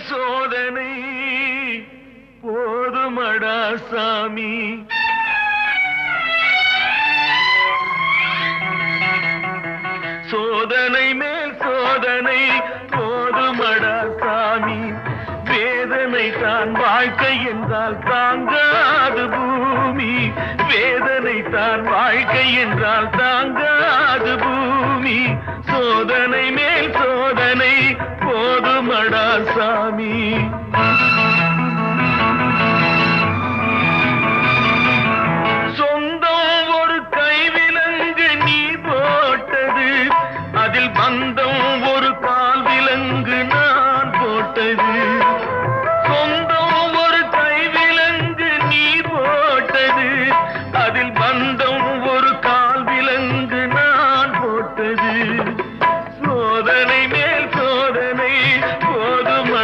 சோதனை போதுமடா சாமி. சோதனை மேல் சோதனை போதுமடா சாமி. வேதனை தான் வாழ்க்கை என்றால் தாங்காது பூமி. வேதனை தான் வாழ்க்கை என்றால் தாங்காது பூமி. சோதனை மேல் சோதனை போதுமடா சாமி.